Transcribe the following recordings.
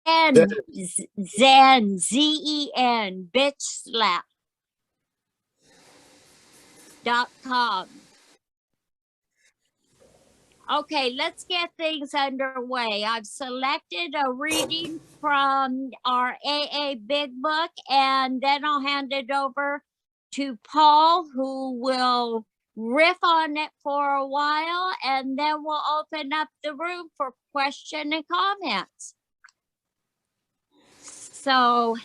Zen, Z-E-N, bitchslap.com. Okay, let's get things underway. I've selected a reading from our AA Big Book, and then I'll hand it over to Paul, who will riff on it for a while, and then we'll open up the room for question and comments. So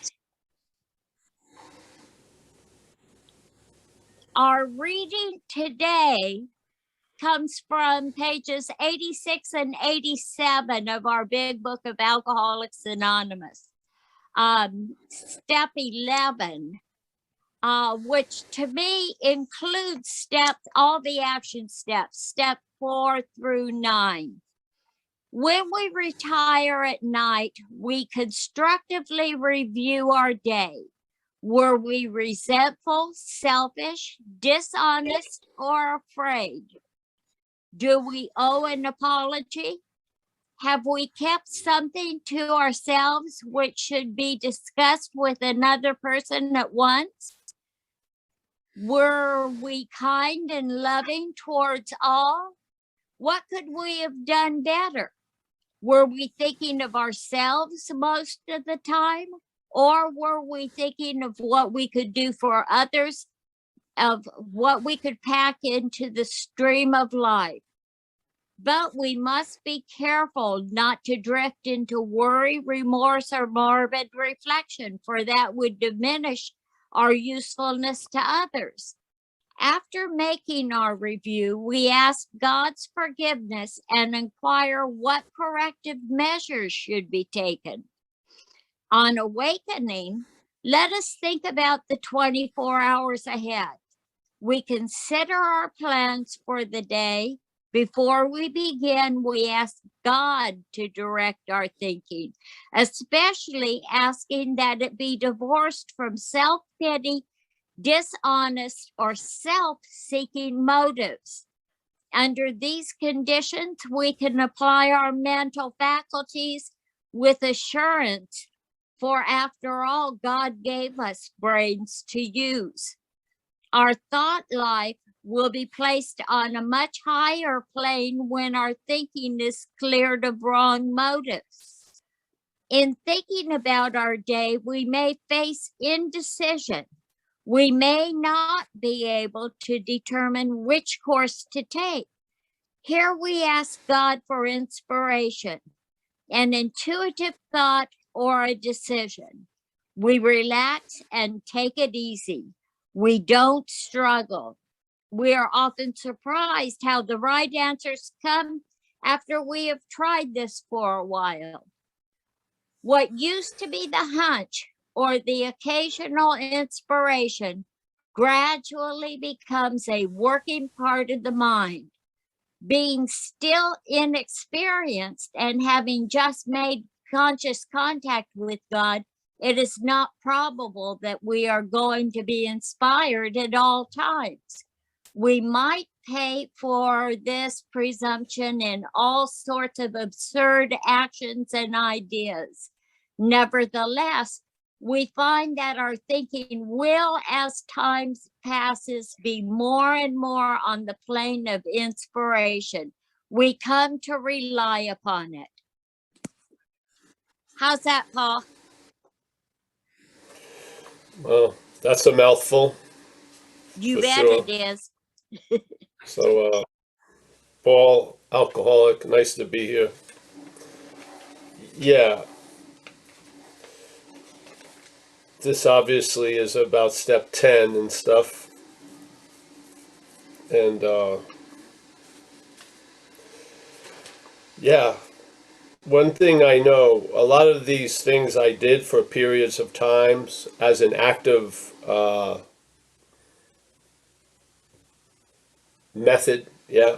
our reading today comes from pages 86 and 87 of our Big Book of Alcoholics Anonymous. Step 11, which to me includes all the action steps, step 4 through 9. When we retire at night, we constructively review our day. Were we resentful, selfish, dishonest, or afraid? Do we owe an apology? Have we kept something to ourselves which should be discussed with another person at once? Were we kind and loving towards all? What could we have done better? Were we thinking of ourselves most of the time? Or were we thinking of what we could do for others, of what we could pack into the stream of life? But we must be careful not to drift into worry, remorse, or morbid reflection, for that would diminish our usefulness to others. After making our review, we ask God's forgiveness and inquire what corrective measures should be taken. On awakening, let us think about the 24 hours ahead. We consider our plans for the day. Before we begin, we ask God to direct our thinking, especially asking that it be divorced from self-pity, dishonest, or self-seeking motives. Under these conditions, we can apply our mental faculties with assurance, for after all, God gave us brains to use. Our thought life will be placed on a much higher plane when our thinking is cleared of wrong motives. In thinking about our day, we may face indecision. We may not be able to determine which course to take. Here we ask God for inspiration, an intuitive thought, or a decision. We relax and take it easy. We don't struggle. We are often surprised how the right answers come after we have tried this for a while. What used to be the hunch or the occasional inspiration gradually becomes a working part of the mind. Being still inexperienced and having just made conscious contact with God, it is not probable that we are going to be inspired at all times. We might pay for this presumption in all sorts of absurd actions and ideas. Nevertheless, we find that our thinking will, as time passes, be more and more on the plane of inspiration. We come to rely upon it. How's that, Paul? Well, that's a mouthful. You for bet sure. it is. So, Paul, alcoholic, nice to be here. Yeah. This obviously is about step 10 and stuff. And, yeah. One thing I know, a lot of these things I did for periods of times as an active method, yeah.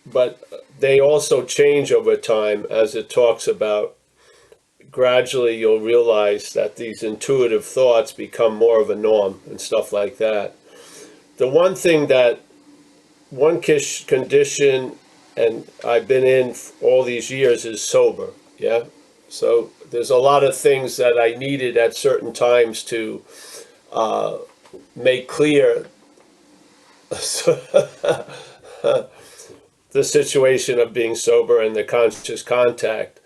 But they also change over time, as it talks about. Gradually you'll realize that these intuitive thoughts become more of a norm and stuff like that. The one thing that, one condition, and I've been in all these years, is sober, yeah? So there's a lot of things that I needed at certain times to make clear the situation of being sober and the conscious contact.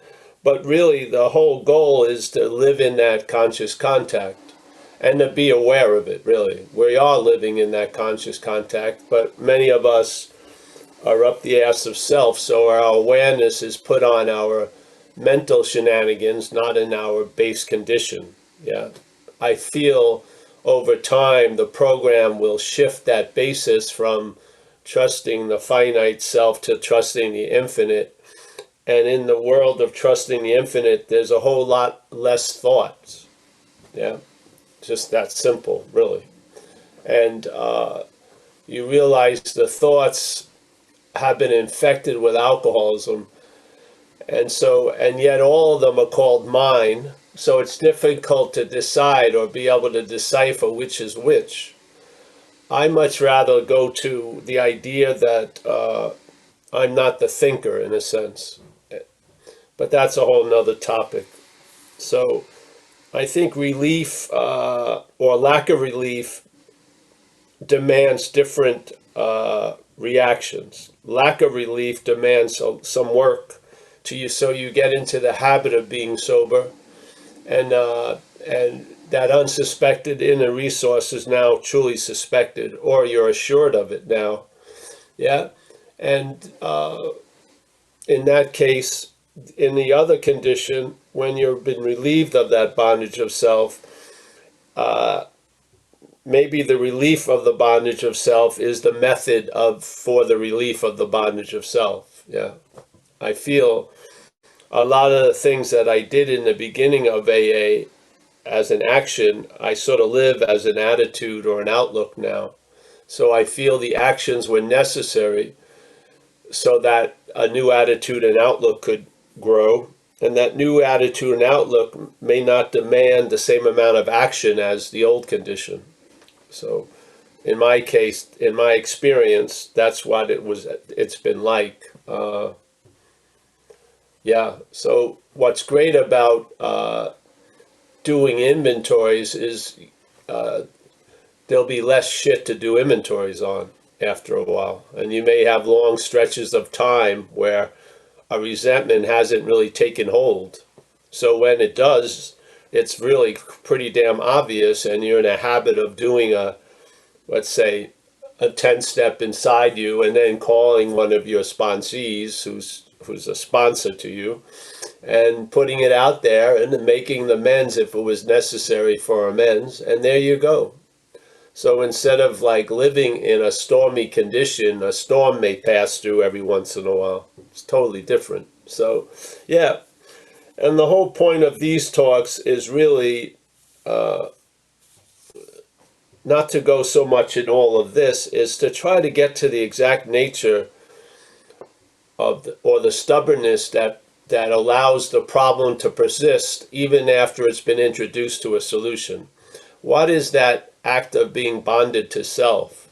But really, the whole goal is to live in that conscious contact and to be aware of it, really. We are living in that conscious contact, but many of us are up the ass of self, so our awareness is put on our mental shenanigans, not in our base condition. Yeah. I feel over time the program will shift that basis from trusting the finite self to trusting the infinite. And in the world of trusting the infinite, there's a whole lot less thoughts. Yeah, just that simple, really. And you realize the thoughts have been infected with alcoholism, and yet all of them are called mine. So it's difficult to decide or be able to decipher which is which. I much rather go to the idea that I'm not the thinker in a sense. But that's a whole nother topic. So I think relief or lack of relief demands different reactions. Lack of relief demands some work to you, so you get into the habit of being sober, and that unsuspected inner resource is now truly suspected, or you're assured of it now. Yeah, and in that case, in the other condition, when you've been relieved of that bondage of self, maybe the relief of the bondage of self is the method for the relief of the bondage of self. Yeah, I feel a lot of the things that I did in the beginning of AA as an action, I sort of live as an attitude or an outlook now. So I feel the actions were necessary so that a new attitude and outlook could grow. And that new attitude and outlook may not demand the same amount of action as the old condition. So in my case, in my experience, that's what it's been like. Yeah, so what's great about doing inventories is there'll be less shit to do inventories on after a while. And you may have long stretches of time where a resentment hasn't really taken hold. So when it does, it's really pretty damn obvious, and you're in a habit of doing let's say, a 10-step inside you, and then calling one of your sponsees who's a sponsor to you, and putting it out there and then making the amends if it was necessary for amends, and there you go. So instead of like living in a stormy condition, a storm may pass through every once in a while. It's totally different. So, yeah. And the whole point of these talks is really not to go so much in all of this, is to try to get to the exact nature of or the stubbornness that allows the problem to persist even after it's been introduced to a solution. What is that act of being bonded to self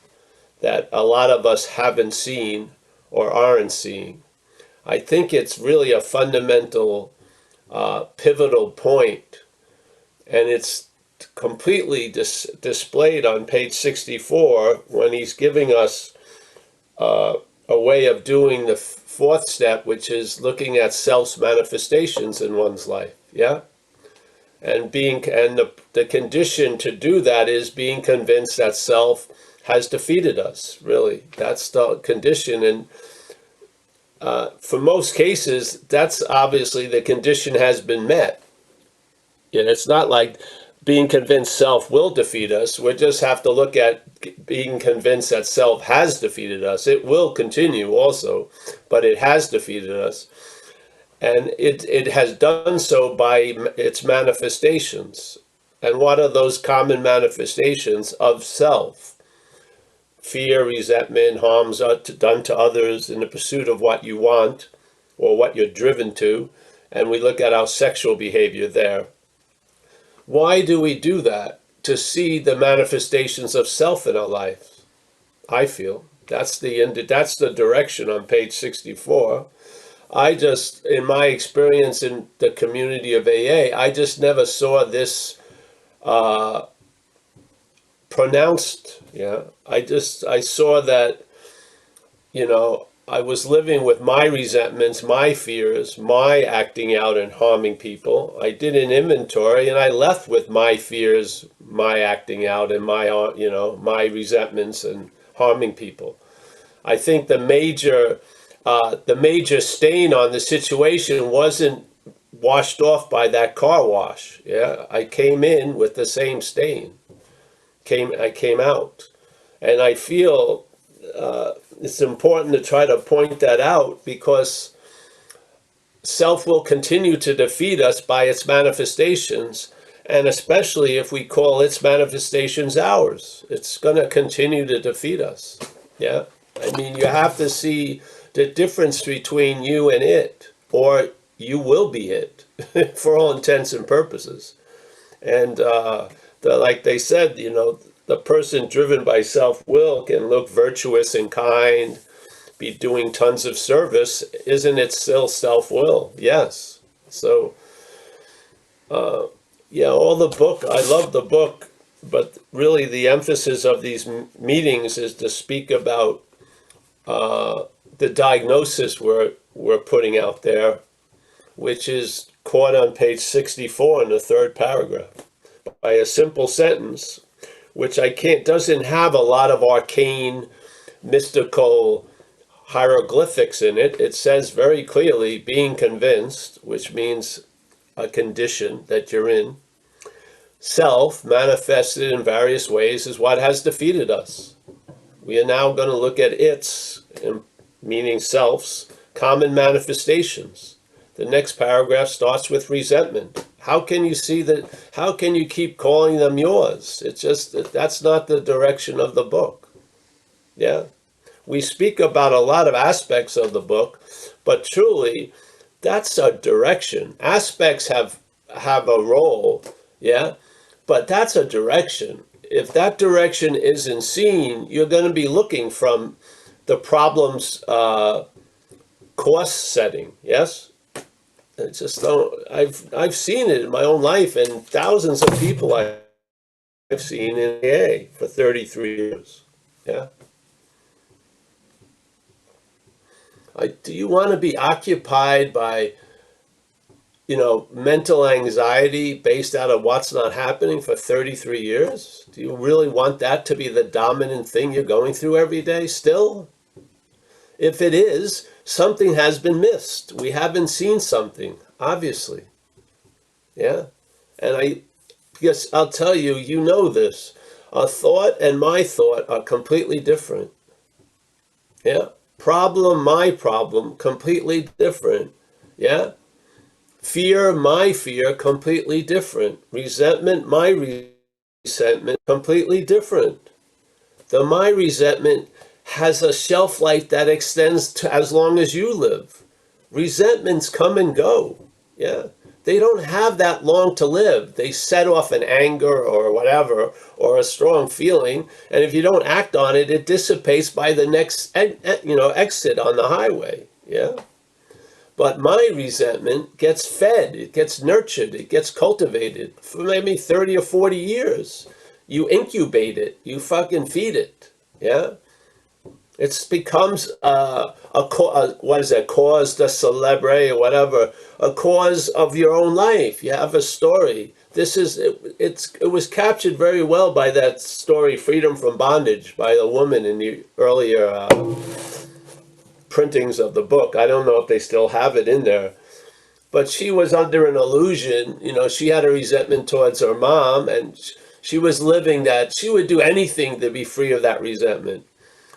that a lot of us haven't seen or aren't seeing? I think it's really a fundamental, pivotal point, and it's completely displayed on page 64 when he's giving us a way of doing the fourth step, which is looking at self's manifestations in one's life. Yeah. And the condition to do that is being convinced that self has defeated us. Really, that's the condition. And for most cases, that's obviously the condition has been met. And it's not like being convinced self will defeat us. We just have to look at being convinced that self has defeated us. It will continue also, but it has defeated us. And it has done so by its manifestations. And what are those common manifestations of self? Fear, resentment, harms done to others in the pursuit of what you want or what you're driven to. And we look at our sexual behavior there. Why do we do that? To see the manifestations of self in our life, I feel. That's the direction on page 64. in my experience in the community of AA, I just never saw this pronounced. Yeah, I saw that, I was living with my resentments, my fears, my acting out and harming people. I did an inventory and I left with my fears, my acting out, and my resentments and harming people. I think the major stain on the situation wasn't washed off by that car wash. Yeah, I came in with the same stain. I came out, and I feel it's important to try to point that out, because self will continue to defeat us by its manifestations, and especially if we call its manifestations ours, it's going to continue to defeat us. Yeah, I mean, you have to see the difference between you and it, or you will be it for all intents and purposes. And like they said, the person driven by self-will can look virtuous and kind, be doing tons of service. Isn't it still self-will? Yes. So, yeah, all the book, I love the book, but really the emphasis of these meetings is to speak about the diagnosis we're putting out there, which is caught on page 64 in the third paragraph by a simple sentence, which doesn't have a lot of arcane, mystical hieroglyphics in it. It says very clearly, being convinced, which means a condition that you're in. Self, manifested in various ways, is what has defeated us. We are now going to look at its, meaning self's, common manifestations. The next paragraph starts with resentment. How can you see that? How can you keep calling them yours? It's just that's not the direction of the book. Yeah. We speak about a lot of aspects of the book, but truly, that's a direction. Aspects have a role, yeah, but that's a direction. If that direction isn't seen, you're going to be looking from the problem's course setting. Yes. It's just don't. I've seen it in my own life, and thousands of people I've seen in AA for 33 years. Yeah. Do you want to be occupied by, mental anxiety based out of what's not happening for 33 years? Do you really want that to be the dominant thing you're going through every day still? If it is, something has been missed. We haven't seen something, obviously. Yeah. And guess I'll tell you, this. A thought and my thought are completely different. Yeah. Problem, my problem, completely different. Yeah. Fear, my fear, completely different. Resentment, my resentment, completely different. My resentment has a shelf life that extends to as long as you live. Resentments come and go. Yeah. They don't have that long to live. They set off an anger or whatever, or a strong feeling. And if you don't act on it, it dissipates by the next, exit on the highway. Yeah. But my resentment gets fed. It gets nurtured. It gets cultivated for maybe 30 or 40 years. You incubate it. You fucking feed it. Yeah. It becomes cause de celebre or whatever, a cause of your own life. You have a story. It was captured very well by that story, Freedom from Bondage, by the woman in the earlier printings of the book. I don't know if they still have it in there, but she was under an illusion. She had a resentment towards her mom, and she was living that. She would do anything to be free of that resentment.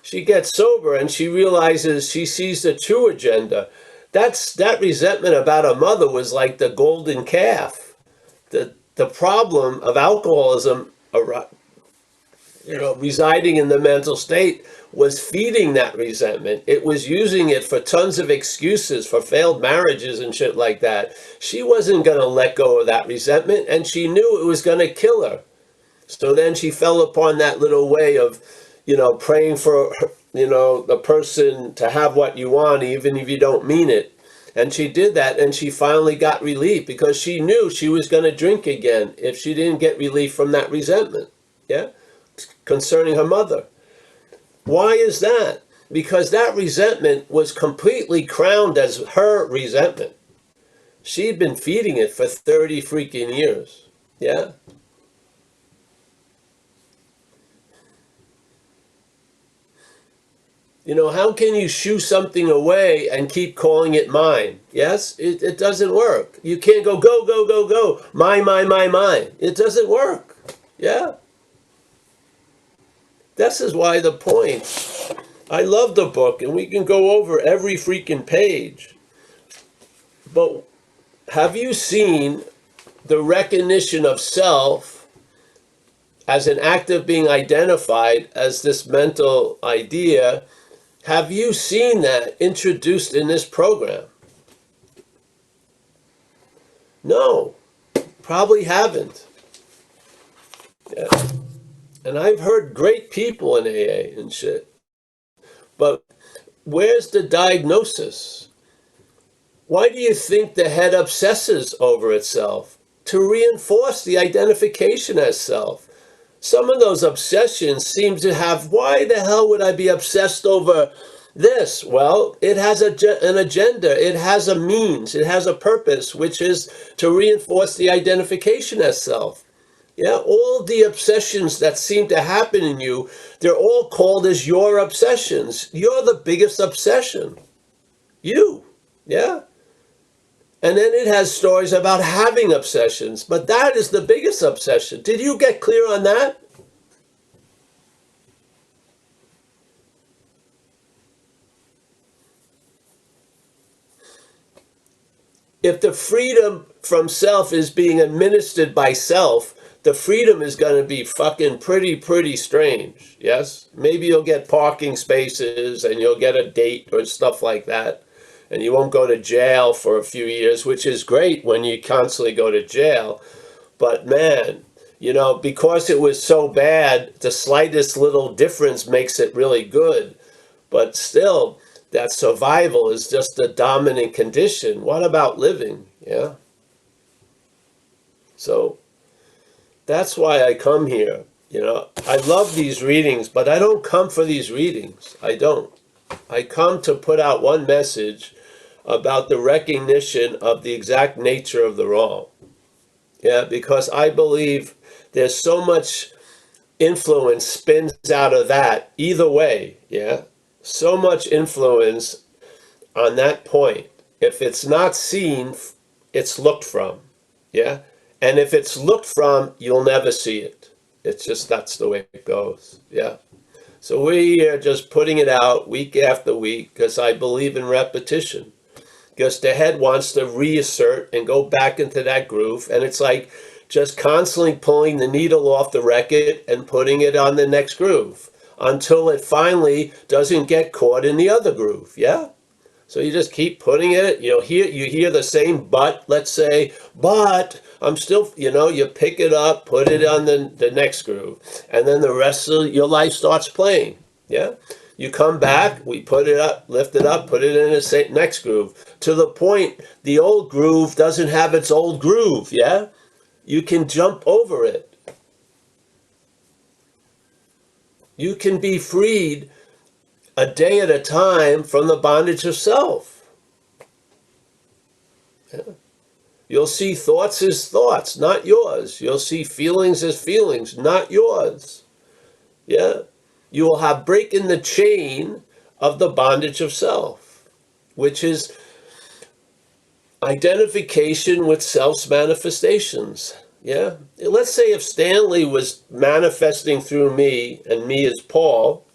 She gets sober and she realizes, she sees the true agenda. That resentment about her mother was like the golden calf. The problem of alcoholism, residing in the mental state, was feeding that resentment. It was using it for tons of excuses for failed marriages and shit like that. She wasn't going to let go of that resentment, and she knew it was going to kill her. So then she fell upon that little way of, praying for, the person to have what you want, even if you don't mean it. And she did that, and she finally got relief because she knew she was going to drink again if she didn't get relief from that resentment, yeah, concerning her mother. Why is that? Because that resentment was completely crowned as her resentment. She'd been feeding it for 30 freaking years, yeah. You know, how can you shoo something away and keep calling it mine? Yes, it doesn't work. You can't go, go, go, go, go, mine. It doesn't work. Yeah. This is why the point. I love the book, and we can go over every freaking page. But have you seen the recognition of self as an act of being identified as this mental idea? Have you seen that introduced in this program? No, probably haven't. Yeah. And I've heard great people in AA and shit. But where's the diagnosis? Why do you think the head obsesses over itself? To reinforce the identification as self. Some of those obsessions seem to have, why the hell would I be obsessed over this? Well, it has an agenda, it has a means, it has a purpose, which is to reinforce the identification as self. Yeah, all the obsessions that seem to happen in you, they're all called as your obsessions. You're the biggest obsession. You, yeah. And then it has stories about having obsessions, but that is the biggest obsession. Did you get clear on that? If the freedom from self is being administered by self, the freedom is going to be fucking pretty strange. Yes? Maybe you'll get parking spaces and you'll get a date or stuff like that. And you won't go to jail for a few years, which is great when you constantly go to jail. But man, you know, because it was so bad, the slightest little difference makes it really good. But still, that survival is just the dominant condition. What about living? Yeah. So that's why I come here. You know, I love these readings, but I don't come for these readings. I don't. I come to put out one message about the recognition of the exact nature of the wrong. Yeah, because I believe there's so much influence spins out of that either way. Yeah, so much influence on that point. If it's not seen, it's looked from. Yeah, and if it's looked from, you'll never see it. It's just, that's the way it goes. Yeah. So we are just putting it out week after week because I believe in repetition. Because the head wants to reassert and go back into that groove. And it's like just constantly pulling the needle off the record and putting it on the next groove until it finally doesn't get caught in the other groove. Yeah? So you just keep putting it. You hear the same but, let's say, but I'm still, you pick it up, put it on the next groove. And then the rest of your life starts playing. Yeah? You come back, we put it up, lift it up, put it in the next groove. To the point, the old groove doesn't have its old groove, yeah? You can jump over it. You can be freed a day at a time from the bondage of self. Yeah. You'll see thoughts as thoughts, not yours. You'll see feelings as feelings, not yours. Yeah. You will have breaking the chain of the bondage of self, which is identification with self's manifestations. Yeah. Let's say if Stanley was manifesting through me and me as Paul,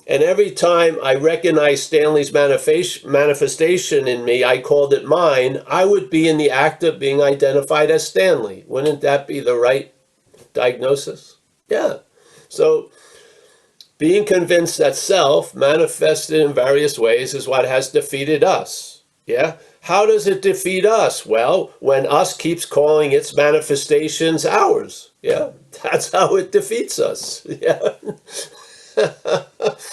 and every time I recognized Stanley's manifestation in me, I called it mine, I would be in the act of being identified as Stanley. Wouldn't that be the right diagnosis? Yeah. So being convinced that self, manifested in various ways, is what has defeated us. Yeah? How does it defeat us? Well, when us keeps calling its manifestations ours. Yeah? That's how it defeats us. Yeah?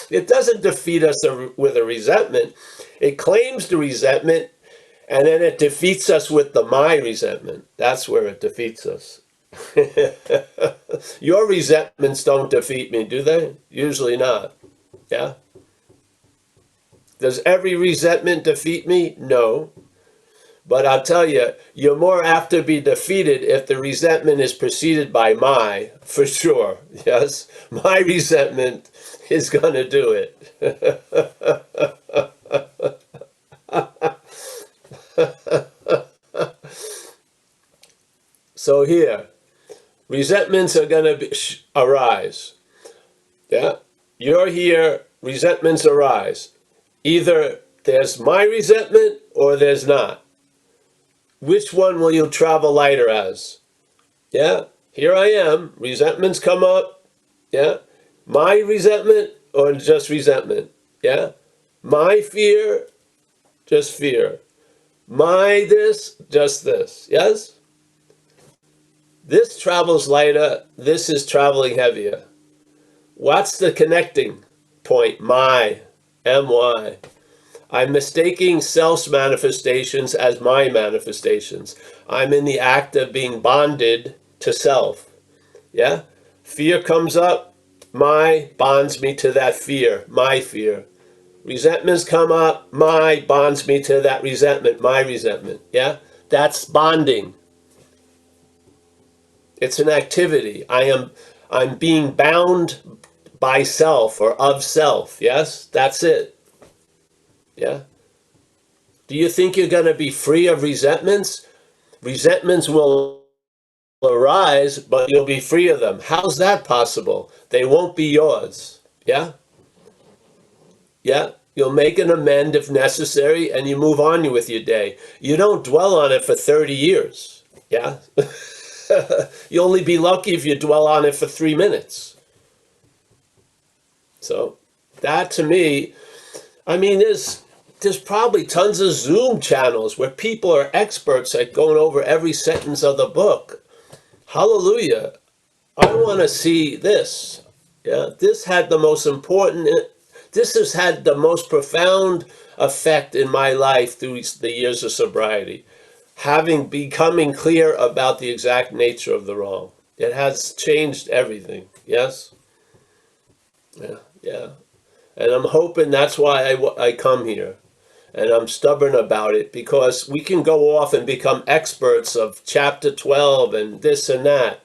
It doesn't defeat us with a resentment. It claims the resentment And then it defeats us with the my resentment. That's where it defeats us. Your resentments don't defeat me, do they? Usually not. Yeah? Does every resentment defeat me? No. But I'll tell you, you're more apt to be defeated if the resentment is preceded by my, for sure. Yes? My resentment is going to do it. So here, resentments are going to arise. Yeah? You're here, resentments arise. Either there's my resentment or there's not. Which one will you travel lighter as? Yeah? Here I am, resentments come up. Yeah? My resentment or just resentment? Yeah? My fear, just fear. My this, just this. Yes? This travels lighter, this is traveling heavier. What's the connecting point? My, M-Y. I'm mistaking self's manifestations as my manifestations. I'm in the act of being bonded to self. Yeah? Fear comes up, my bonds me to that fear, my fear. Resentments come up, my bonds me to that resentment, my resentment. Yeah? That's bonding. It's an activity. I'm being bound by self or of self. Yes? That's it. Yeah? Do you think you're going to be free of resentments? Resentments will arise, but you'll be free of them. How's that possible? They won't be yours. Yeah? Yeah? You'll make an amend if necessary, and you move on with your day. You don't dwell on it for 30 years. Yeah? You'll only be lucky if you dwell on it for 3 minutes. So, that to me, I mean, there's probably tons of Zoom channels where people are experts at going over every sentence of the book. Hallelujah. I want to see this. Yeah, this has had the most profound effect in my life through the years of sobriety. Becoming clear about the exact nature of the wrong. It has changed everything. Yes? Yeah, yeah. And I'm hoping that's why I come here. And I'm stubborn about it because we can go off and become experts of chapter 12 and this and that,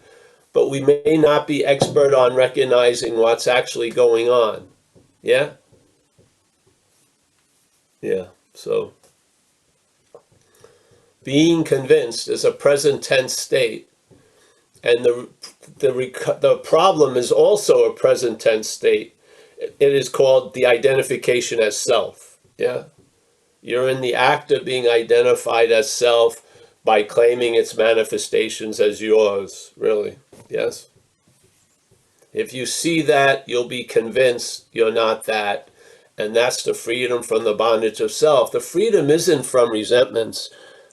but we may not be expert on recognizing what's actually going on. Yeah? Yeah. So, being convinced is a present tense state. And the problem is also a present tense state. It is called the identification as self. Yeah? You're in the act of being identified as self by claiming its manifestations as yours, really. Yes? If you see that, you'll be convinced you're not that. And that's the freedom from the bondage of self. The freedom isn't from resentments.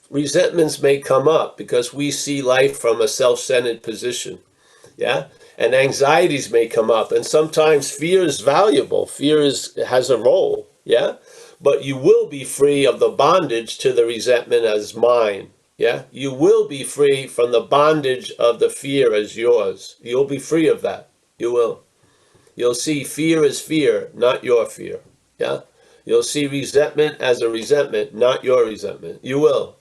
Resentments may come up because we see life from a self-centered position. Yeah? And anxieties may come up. And sometimes fear is valuable. Fear has a role. Yeah? But you will be free of the bondage to the resentment as mine. Yeah? You will be free from the bondage of the fear as yours. You'll be free of that. You will. You'll see fear as fear, not your fear. Yeah? You'll see resentment as a resentment, not your resentment. You will.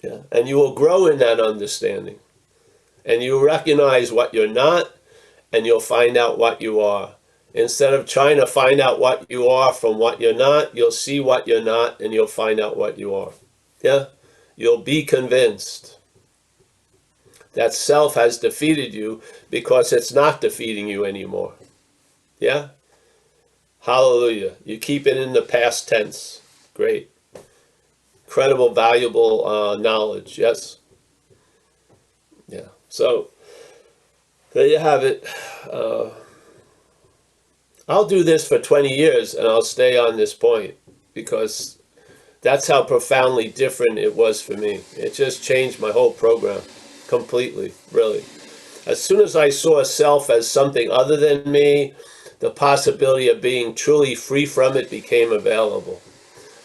Yeah? And you will grow in that understanding. And you'll recognize what you're not, and you'll find out what you are. Instead of trying to find out what you are from what you're not, you'll see what you're not, and you'll find out what you are. Yeah? You'll be convinced that self has defeated you because it's not defeating you anymore. Yeah? Hallelujah. You keep it in the past tense. Great. Incredible, valuable knowledge. Yes? Yeah. So, there you have it. I'll do this for 20 years and I'll stay on this point because that's how profoundly different it was for me. It just changed my whole program completely, really. As soon as I saw self as something other than me, the possibility of being truly free from it became available.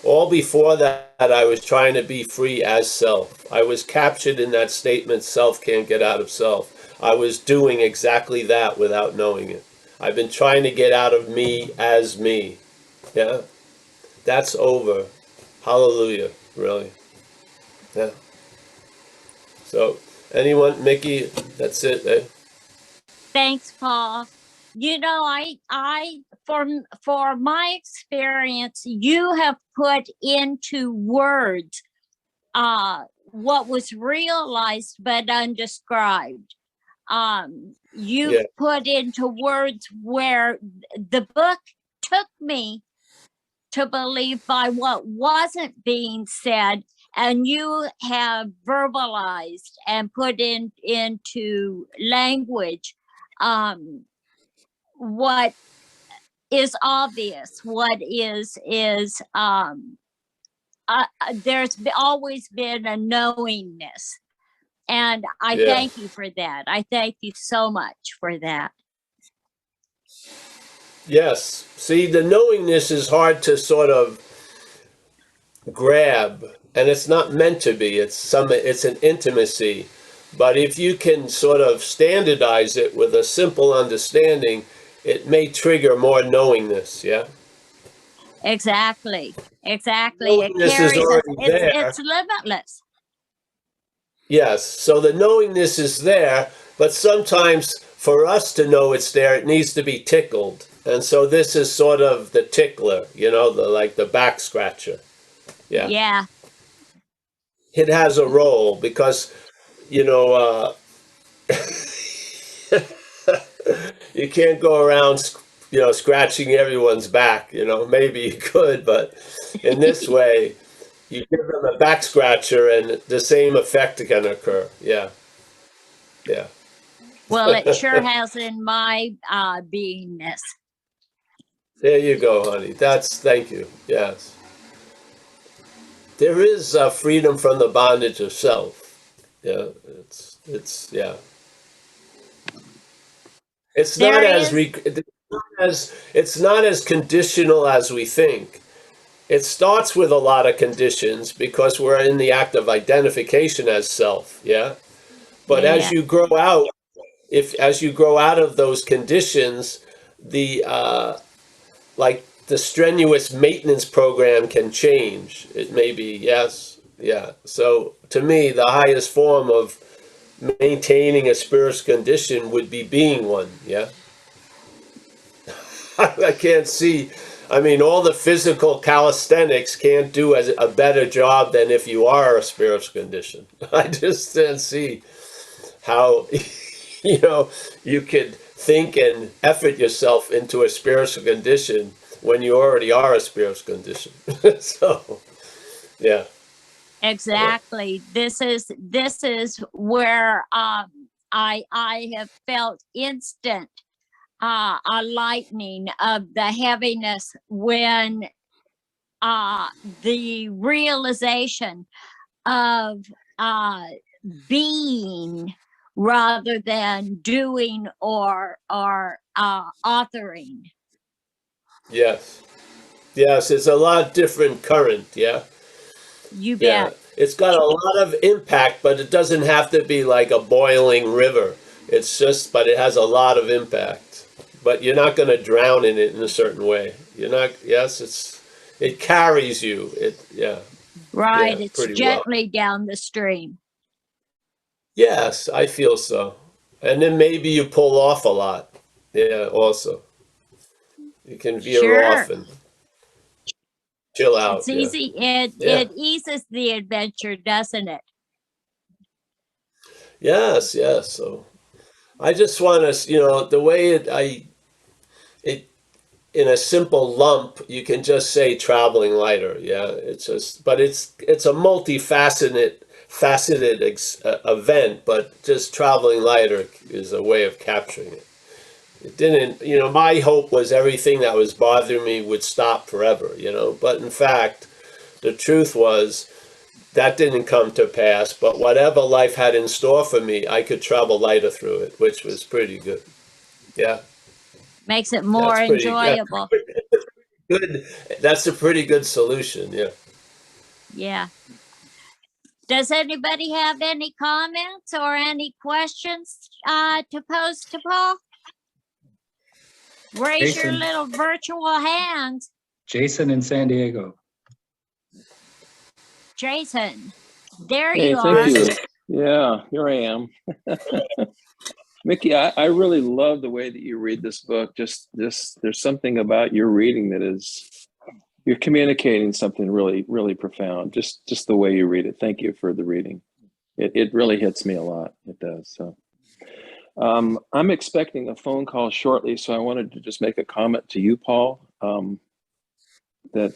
All before that, I was trying to be free as self. I was captured in that statement, self can't get out of self. I was doing exactly that without knowing it. I've been trying to get out of me as me. Yeah, that's over. Hallelujah, really. Yeah. So, anyone, Mickey, that's it. Eh? Thanks, Paul. You know, for my experience, you have put into words what was realized but undescribed. You've Yeah, put into words where the book took me to believe by what wasn't being said, and you have verbalized and put into language what is obvious, what is there's always been a knowingness, and I yeah. thank you for that. I thank you so much for that. Yes. See, the knowingness is hard to sort of grab, and it's not meant to be. It's an intimacy. But if you can sort of standardize it with a simple understanding, it may trigger more knowingness. Yeah. Exactly. It Knowingness is carries us. already there. It's limitless. Yes. So the knowingness is there, but sometimes for us to know it's there, it needs to be tickled. And so this is sort of the tickler, like the back scratcher. Yeah. Yeah. It has a role because, you know, you can't go around, scratching everyone's back. Maybe you could, but in this way, you give them a back scratcher, and the same effect can occur. Yeah, yeah. Well, it sure has in my beingness. There you go, honey. Thank you. Yes, there is freedom from the bondage of self. Yeah, yeah. It's There not as is. it's not as conditional as we think. It starts with a lot of conditions because we're in the act of identification as self, yeah? But Yeah. as you grow out of those conditions, the like the strenuous maintenance program can change. It may be, yes, yeah. So to me, the highest form of maintaining a spiritual condition would be being one, yeah? I can't see. I mean, all the physical calisthenics can't do a better job than if you are a spiritual condition. I just can't see how, you could think and effort yourself into a spiritual condition when you already are a spiritual condition. So, yeah. Exactly. This is where I have felt instant a lightening of the heaviness when the realization of being rather than doing or authoring. Yes. Yes, it's a lot different current, yeah. You Yeah, bet. it's got a lot of impact, but it doesn't have to be like a boiling river. But it has a lot of impact. But you're not going to drown in it in a certain way. You're not, yes, it carries you. Yeah, Right. It's pretty well. gently down the stream. Yes, I feel so. And then maybe you pull off a lot. Yeah, also. You can veer Sure. off and chill out. It's easy. Yeah. It eases the adventure, doesn't it? Yes, yes. So I just want to, the way it in a simple lump, you can just say traveling lighter. Yeah, but it's a faceted event, but just traveling lighter is a way of capturing it. It didn't, my hope was everything that was bothering me would stop forever, but in fact, the truth was that didn't come to pass, but whatever life had in store for me, I could travel lighter through it, which was pretty good. Yeah. Makes it more enjoyable. good. That's a pretty good solution. Yeah. Yeah. Does anybody have any comments or any questions to pose to Paul? Raise your Jason. little virtual hands. Jason in San Diego. Jason, there Hey, you thank are. you. Yeah, here I am. Mickey, I really love the way that you read this book. Just there's something about your reading that is, you're communicating something really, really profound. Just the way you read it. Thank you for the reading. It really hits me a lot. It does. So I'm expecting a phone call shortly, so I wanted to just make a comment to you, Paul, that,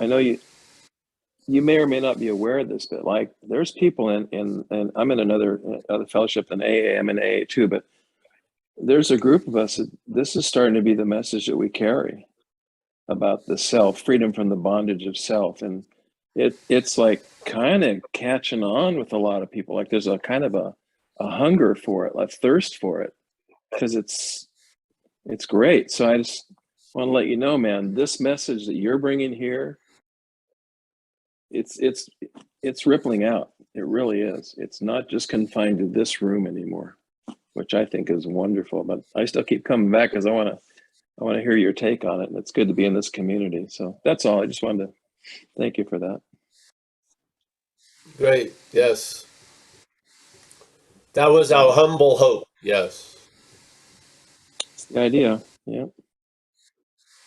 I know you may or may not be aware of this, but like there's people in I'm in another fellowship in AA, I'm in AA too, but there's a group of us that this is starting to be the message that we carry about the self, freedom from the bondage of self. And it's like kind of catching on with a lot of people. Like there's a kind of a hunger for it, a thirst for it, because it's great. So I just want to let you know, man, this message that you're bringing here, it's rippling out. It really is. It's not just confined to this room anymore, which I think is wonderful. But I still keep coming back because I want to hear your take on it, and it's good to be in this community. So that's all. I just wanted to thank you for that. Great. Yes. That was our humble hope. Yes. It's the idea. Yeah.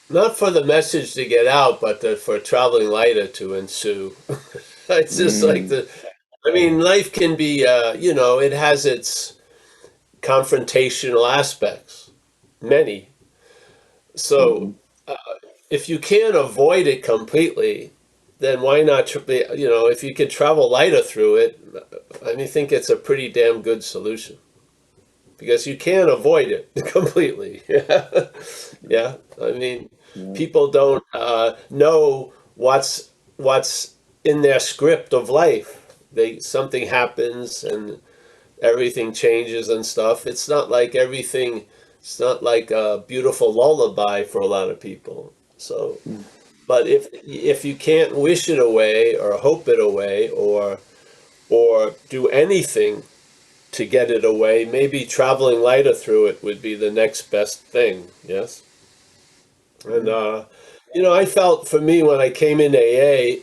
Not for the message to get out, but for traveling lighter to ensue. It's just like life can be, it has its confrontational aspects, many. So if you can't avoid it completely, then why not, if you could travel lighter through it, I think it's a pretty damn good solution. Because you can't avoid it completely. Yeah. People don't know what's in their script of life. Something happens and everything changes and stuff. It's not like a beautiful lullaby for a lot of people. So, but if you can't wish it away or hope it away or do anything to get it away, maybe traveling lighter through it would be the next best thing. Yes. And, I felt for me when I came in AA,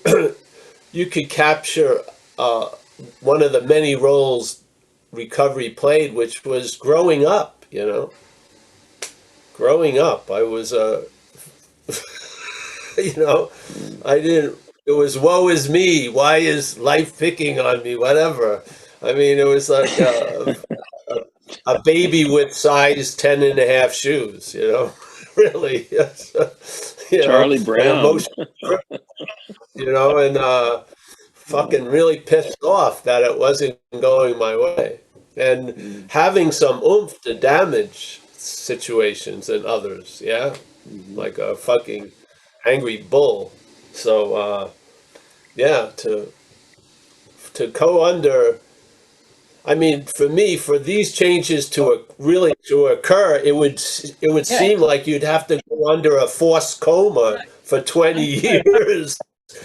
you could capture one of the many roles recovery played, which was growing up, Growing up, I was, it was woe is me. Why is life picking on me? Whatever. It was like a baby with size 10 and a half shoes, really. Charlie Brown. And fucking really pissed off that it wasn't going my way. And having some oomph to damage situations and others, yeah? Like a fucking angry bull. So, to go under, for me, for these changes to occur, it would seem like you'd have to go under a forced coma for 20 years.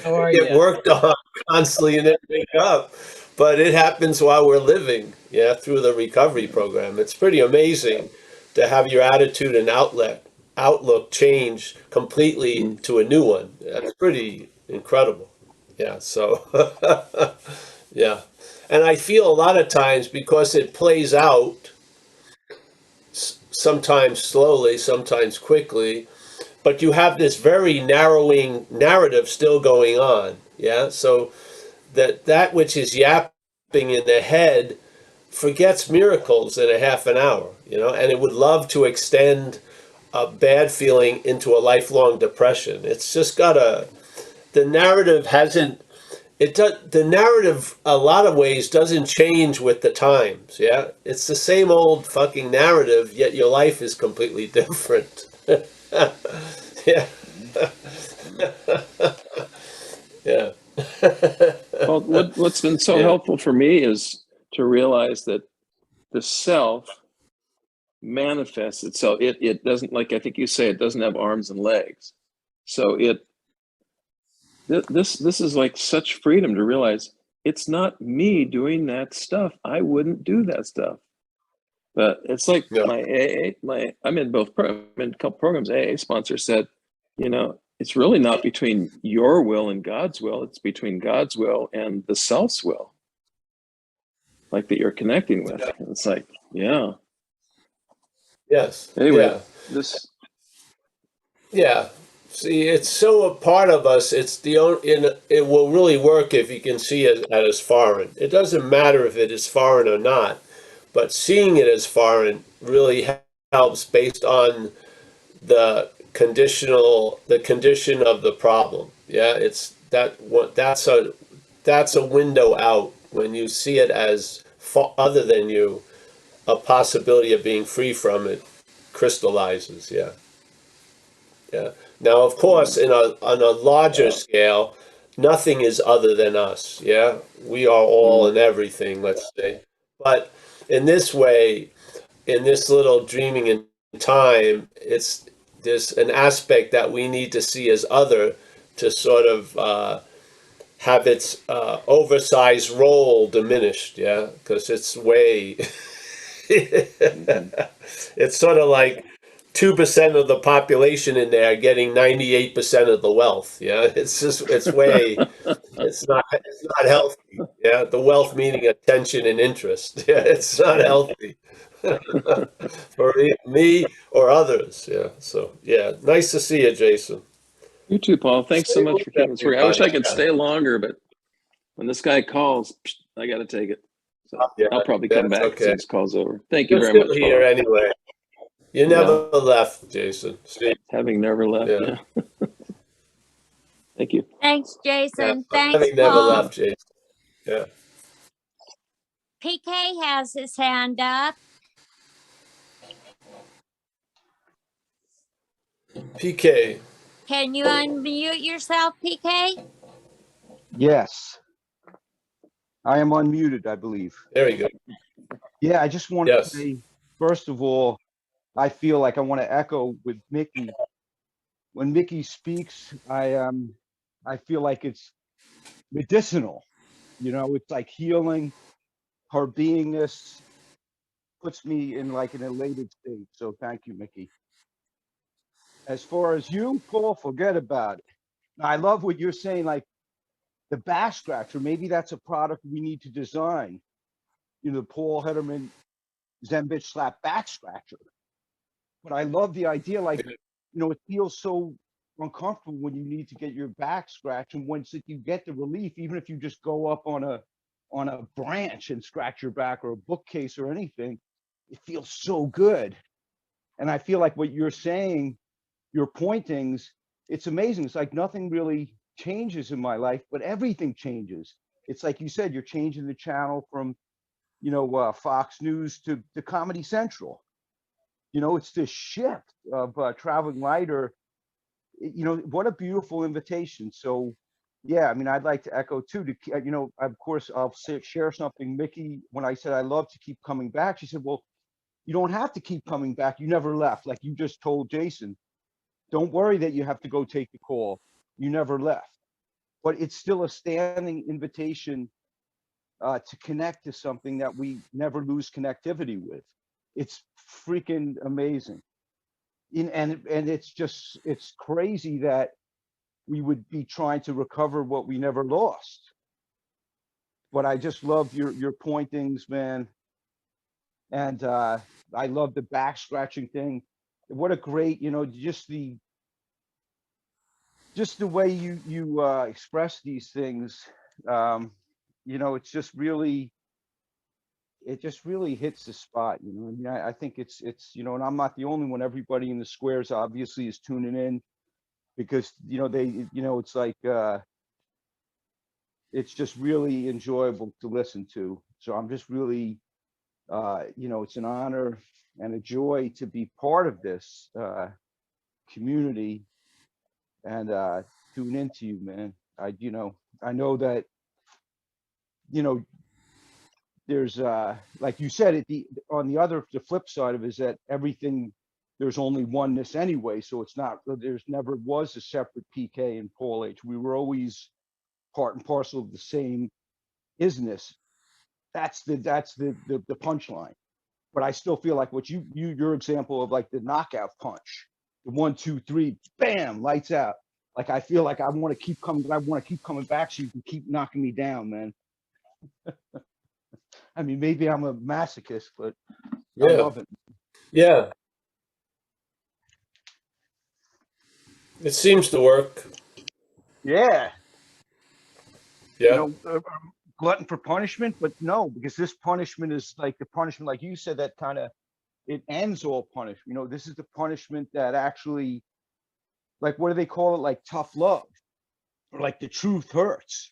How are Get you? worked on constantly and then wake up. But it happens while we're living, through the recovery program. It's pretty amazing to have your attitude and outlook change completely to a new one. That's pretty incredible. Yeah, so, yeah. And I feel a lot of times because it plays out, sometimes slowly, sometimes quickly, but you have this very narrowing narrative still going on. Yeah. So that which is yapping in the head forgets miracles in a half an hour, and it would love to extend a bad feeling into a lifelong depression. It's just the narrative hasn't, the narrative a lot of ways doesn't change with the times. Yeah. It's the same old fucking narrative, yet your life is completely different. Yeah. Yeah. Well, what's been so helpful for me is to realize that the self manifests itself. It doesn't, like I think you say, it doesn't have arms and legs. So this is like such freedom to realize it's not me doing that stuff. I wouldn't do that stuff. But it's like Yeah. I'm in both I'm in a couple programs. AA sponsor said, it's really not between your will and God's will. It's between God's will and the self's will, like that you're connecting with. Yeah. And it's like, yeah. Yes. Anyway, Yeah. Yeah. See, it's so a part of us. It's it will really work if you can see it as foreign. It doesn't matter if it is foreign or not, but seeing it as foreign really helps based on the condition of the problem. Yeah, it's that's a window out when you see it as other than you, a possibility of being free from it crystallizes. Yeah. Yeah. Now, of course, on a larger scale, nothing is other than us. Yeah, we are all and everything. Let's say, but in this way, in this little dreaming in time, there's an aspect that we need to see as other to sort of have its oversized role diminished. Yeah, because it's way. It's sort of like 2% of the population in there getting 98% of the wealth. Yeah, it's not healthy. Yeah, the wealth meaning attention and interest. Yeah, it's not healthy for me or others. Yeah, so yeah, nice to see you, Jason. You too, Paul. Thanks so Stay much with for keeping us free. I wish everybody. I could stay longer, but when this guy calls, I got to take it. So Yeah, I'll probably come that's back as soon okay. as call's over. Thank you You're very still much, here Paul. anyway. You never left, Jason. See? Having never left. Yeah. Yeah. Thank you. Thanks, Yeah, Jason. I'm Thanks, having never Paul. left, Jason. Yeah. PK has his hand up. PK. Can you unmute yourself, PK? Yes, I am unmuted, I believe. There you go. Yeah, I just want to Yes. say, first of all, I feel like I want to echo with Mickey. When Mickey speaks, I feel like it's medicinal. It's like healing. Her beingness puts me in like an elated state. So thank you, Mickey. As far as you, Paul, forget about it. I love what you're saying, like the back scratcher. Maybe that's a product we need to design. The Paul Hedderman Zen bitch slap back scratcher. But I love the idea, like, it feels so uncomfortable when you need to get your back scratched, and once you get the relief, even if you just go up on a branch and scratch your back, or a bookcase or anything, it feels so good. And I feel like what you're saying, your pointings, it's amazing. It's like nothing really changes in my life, but everything changes. It's like you said, you're changing the channel from Fox News to Comedy Central. It's this shift of traveling lighter. What a beautiful invitation. So yeah, I mean, I'd like to echo too, of course I'll share something. Mickey, when I said I love to keep coming back, she said, well, you don't have to keep coming back. You never left. Like you just told Jason, don't worry that you have to go take the call. You never left. But it's still a standing invitation to connect to something that we never lose connectivity with. It's freaking amazing. And it's crazy that we would be trying to recover what we never lost. But I just love your pointings, man. And I love the back scratching thing. What a great, just the way you express these things. It's just really, it just really hits the spot. I mean, I think it's and I'm not the only one. Everybody in the squares obviously is tuning in, because it's like it's just really enjoyable to listen to. So I'm just really it's an honor and a joy to be part of this community, and tune into you, man. I know that there's like you said, the flip side of it is that everything, there's only oneness anyway, so it's not, there's never was a separate PK and Paul H. We were always part and parcel of the same isness. That's the punchline. But I still feel like what your example of like the knockout punch, the 1, 2, 3, bam, lights out. Like I feel like I want to keep coming, but I want to keep coming back so you can keep knocking me down, man. I mean, maybe I'm a masochist, but I Yeah. love it. Yeah. It seems to work. Yeah. Yeah. Glutton for punishment, but no, because this punishment is like the punishment, like you said, that kind of, it ends all punishment. This is the punishment that actually, like, what do they call it? Like tough love, or like the truth hurts.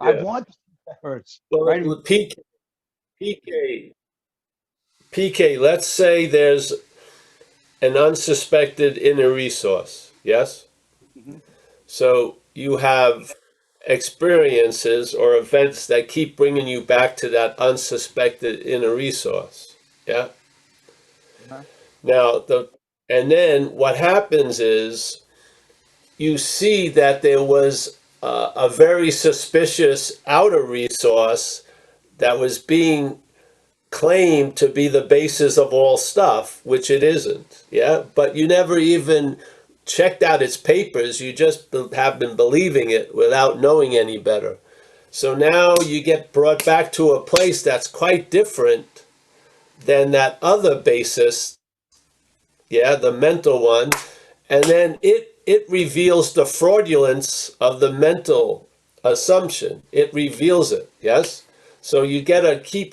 I Yeah. want that hurts, Well, right? PK, let's say there's an unsuspected inner resource. Yes? Mhm. So you have experiences or events that keep bringing you back to that unsuspected inner resource. Yeah? Uh-huh. Now, and then what happens is you see that there was a very suspicious outer resource that was being claimed to be the basis of all stuff, which it isn't. Yeah, but you never even checked out its papers. You just have been believing it without knowing any better. So now you get brought back to a place that's quite different than that other basis. Yeah, the mental one, and then it reveals the fraudulence of the mental assumption. It reveals it. Yes. So you keep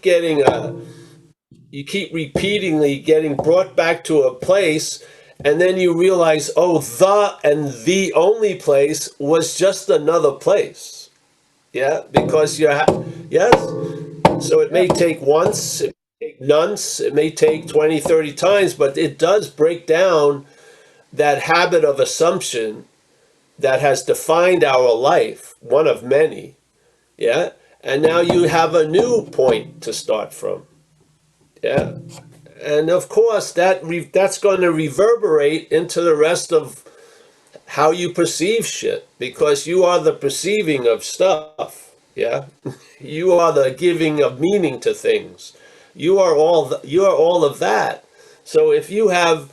repeatedly getting brought back to a place, and then you realize, oh, the only place was just another place. Yeah, because yes. So it may take once, it may take nonce, it may take 20, 30 times, but it does break down that habit of assumption that has defined our life, one of many. Yeah. And now you have a new point to start from. Yeah. And of course, that's going to reverberate into the rest of how you perceive shit, because you are the perceiving of stuff. Yeah. You are the giving of meaning to things. You are all of that. So if you have,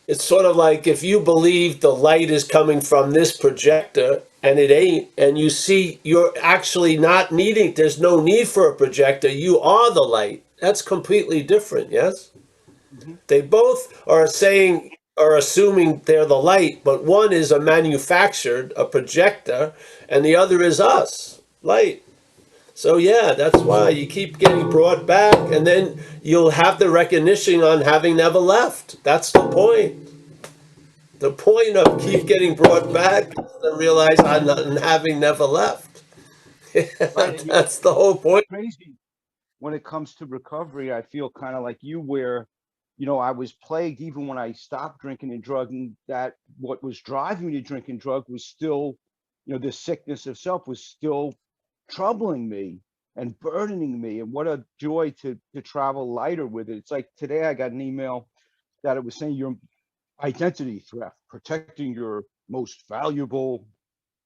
it's sort of like if you believe the light is coming from this projector and it ain't, and you see you're actually not needing, there's no need for a projector, you are the light. That's completely different, yes? Mhm. They both are assuming they're the light, but one is a projector, and the other is us, light. So yeah, that's why you keep getting brought back, and then you'll have the recognition on having never left. That's the point. The point of keep getting brought back is to realize I'm not having never left. Right. And That's the whole point. crazy when it comes to recovery. I feel kind of like you, where, I was plagued even when I stopped drinking and drugging, that what was driving me to drink and drug was still, the sickness of self was still troubling me and burdening me. And what a joy to travel lighter with it. It's like today I got an email that it was saying your identity theft, protecting your most valuable,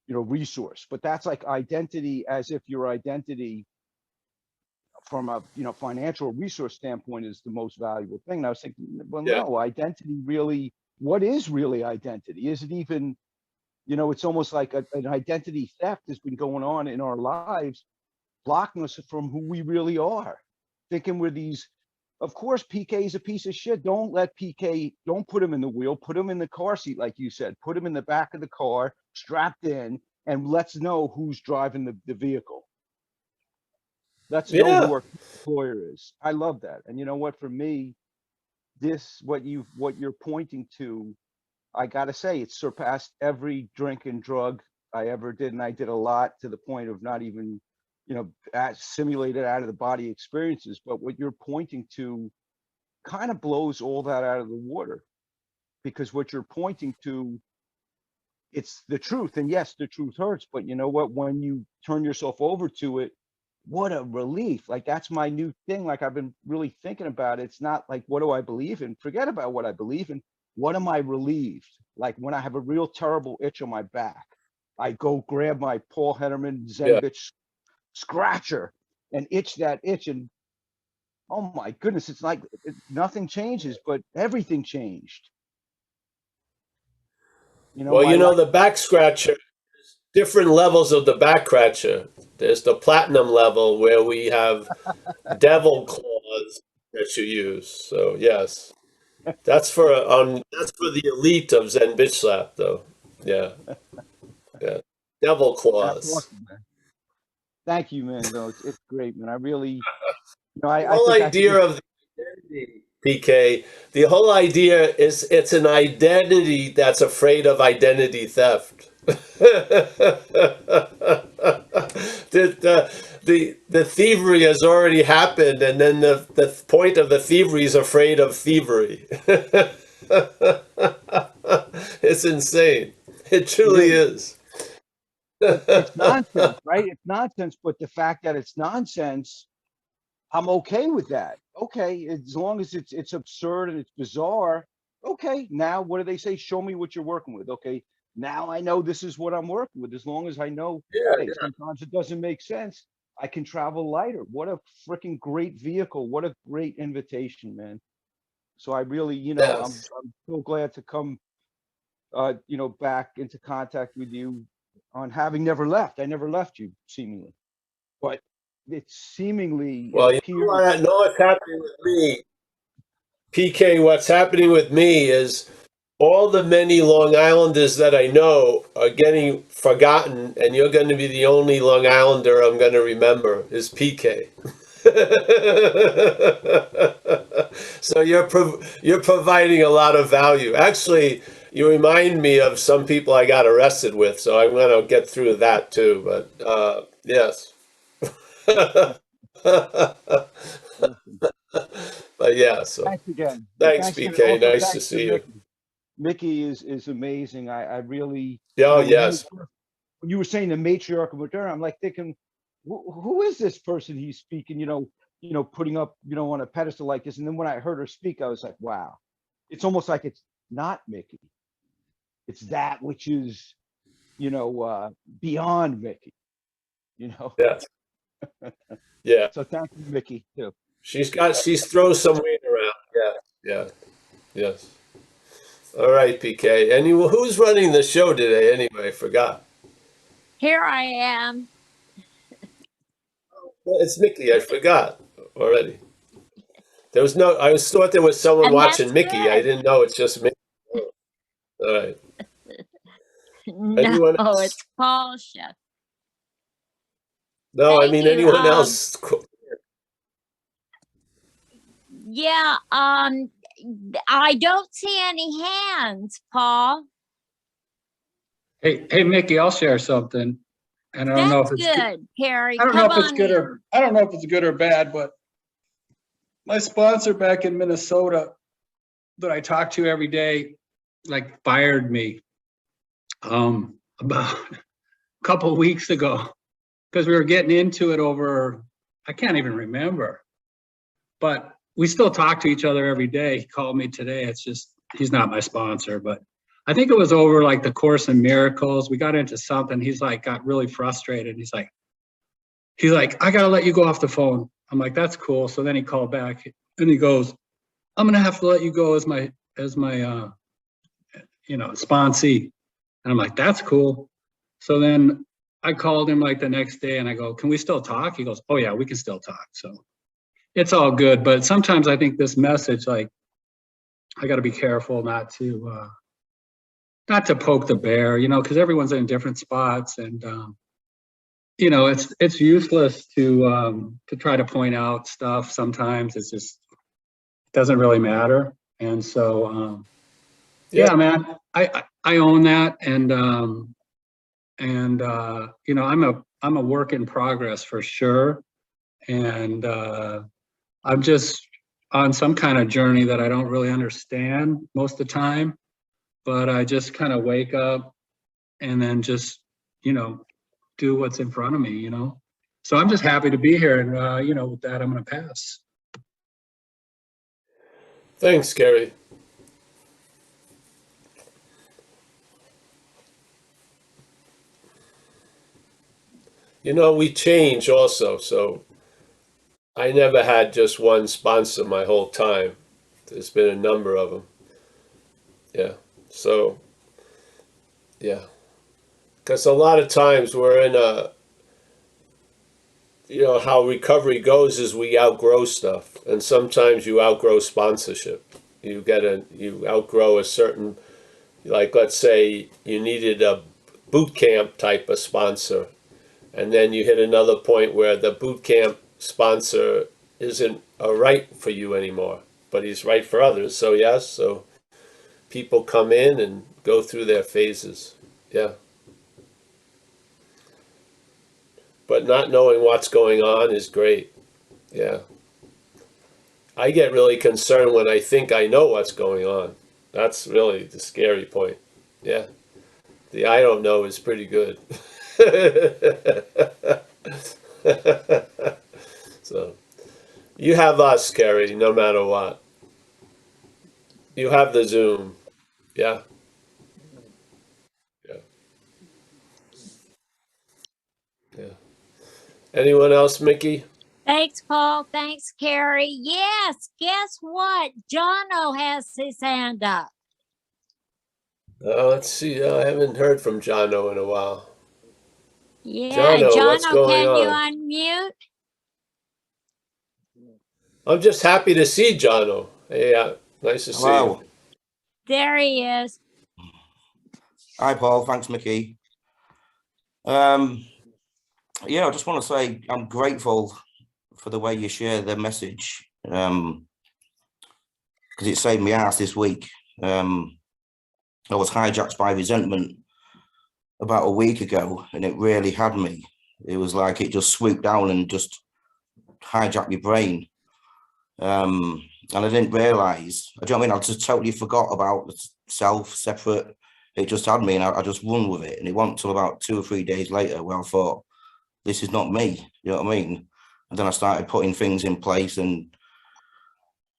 resource. But that's like identity, as if your identity from a financial resource standpoint is the most valuable thing. And I was thinking, well, Yeah. no, identity really, what is really identity? Is it even, it's almost like an identity theft has been going on in our lives, blocking us from who we really are, thinking we're these. Of course, PK is a piece of shit. Don't let PK, don't put him in the wheel, put him in the car seat, like you said, put him in the back of the car, strapped in, and let's know who's driving the vehicle. Let's know who Yeah. our employer is. I love that. And you know what? For me, what you're pointing to, I gotta say, it surpassed every drink and drug I ever did, and I did a lot, to the point of not even, simulated out of the body experiences. But what you're pointing to kind of blows all that out of the water, because what you're pointing to, it's the truth. And yes, the truth hurts, but you know what? When you turn yourself over to it, what a relief. Like, that's my new thing. Like, I've been really thinking about it. It's not like, what do I believe in? Forget about what I believe in. What am I relieved? Like, when I have a real terrible itch on my back, I go grab my Paul Hedderman Yeah. Zenbitch scratcher and itch that itch. And oh my goodness, it's like nothing changes, but everything changed. You know, Well, my you know, life. the back scratcher, different levels of the back scratcher. There's the platinum level where we have devil claws that you use. So yes, that's for the elite of Zen bitch slap, though. Yeah, yeah, devil That's claws. awesome, man. Thank you, man. No, it's great, man. I really, The I whole think I could idea just, of the identity, PK, the whole idea is it's an identity that's afraid of identity theft. The thievery has already happened, and then the point of the thievery is afraid of thievery. It's insane. It it truly is. is. It's nonsense, right? It's nonsense, but the fact that it's nonsense, I'm okay with that. Okay, as long as it's absurd and it's bizarre. Okay, now what do they say? Show me what you're working with. Okay, now I know this is what I'm working with. As long as I know, Yeah, hey, sometimes it doesn't make sense. I can travel lighter. What a freaking great vehicle. What a great invitation, man. So I really, yes. I'm so glad to come, back into contact with you on having never left. I never left you, seemingly, but it Well, you appears. know what's happening with me, PK, what's happening with me is all the many Long Islanders that I know are getting forgotten, and you're going to be the only Long Islander I'm going to remember is PK. So you're providing a lot of value. Actually, you remind me of some people I got arrested with, so I'm going to get through that too. But yes. But yeah, so Thanks again. And thanks, thanks again. BK. Also, Nice to thanks to see you. Mickey. Mickey is amazing. I really, Oh, when yes. you were saying the matriarch of Moderna, I'm like thinking, who is this person he's speaking, putting up, on a pedestal like this. And then when I heard her speak, I was like, wow, it's almost like it's not Mickey. It's that which is, beyond Mickey, you know? Yes. Yeah. So thank you, Mickey, too. She's throws some weight around. Yeah. Yeah. Yes. All right, PK. Who's running the show today anyway? Forgot. Here I am. Well, it's Mickey. I forgot already. I thought there was someone And that's watching Mickey. I good. didn't know it's just Mickey. All right. No, Anyone else? it's Paul Chef. No, I Thank mean you. anyone else. Yeah, I don't see any hands, Paul. Hey, Mickey, I'll share something. And I don't know That's if it's good. good, Perry. I don't know Come if it's on good in. or I don't know if it's good or bad, but my sponsor back in Minnesota that I talk to every day, like, fired me about a couple of weeks ago because we were getting into it over, I can't even remember, but we still talk to each other every day. He called me today. It's just, he's not my sponsor, but I think it was over like the Course in Miracles. We got into something. He's like, got really frustrated. He's like, I gotta let you go off the phone. I'm like, that's cool. So then he called back and he goes, I'm gonna have to let you go as my sponsee. And I'm like, that's cool. So then I called him like the next day and I go, can we still talk? He goes, oh yeah, we can still talk. So it's all good. But sometimes I think this message, like, I gotta be careful not to poke the bear, because everyone's in different spots, and it's useless to try to point out stuff. Sometimes it's just doesn't really matter, and so yeah, man, I own that, and I'm a work in progress for sure, and I'm just on some kind of journey that I don't really understand most of the time. But I just kind of wake up and then just, do what's in front of me, So I'm just happy to be here, and with that, I'm going to pass. Thanks, Gary. We change also, so I never had just one sponsor my whole time. There's been a number of them. Yeah. So, yeah. Because a lot of times we're in how recovery goes is we outgrow stuff. And sometimes you outgrow sponsorship. You outgrow a certain, like, let's say you needed a boot camp type of sponsor. And then you hit another point where the boot camp sponsor isn't right for you anymore, but he's right for others. So yes, so people come in and go through their phases. Yeah. But not knowing what's going on is great. Yeah. I get really concerned when I think I know what's going on. That's really the scary point. Yeah. The I don't know is pretty good. So you have us, Kerry, no matter what. You have the Zoom. Yeah. Yeah. Yeah. Anyone else, Mickey? Thanks, Paul. Thanks, Carrie. Yes, guess what? Jono has his hand up. Let's see. I haven't heard from Jono in a while. Yeah, Jono, what's Jono, going can you on? unmute? I'm just happy to see Jono. Yeah, nice to see Hello. you. There he is. Hi, Paul. Thanks, Mickey. Yeah, I just want to say I'm grateful for the way you share the message, because it saved me ass this week. I was hijacked by resentment about a week ago, and it really had me. It was like it just swooped down and just hijacked your brain. And I didn't realize, do you know what I mean? I just totally forgot about the self, separate. It just had me, and I just run with it. And it wasn't until about 2 or 3 days later where I thought, this is not me, you know what I mean? And then I started putting things in place and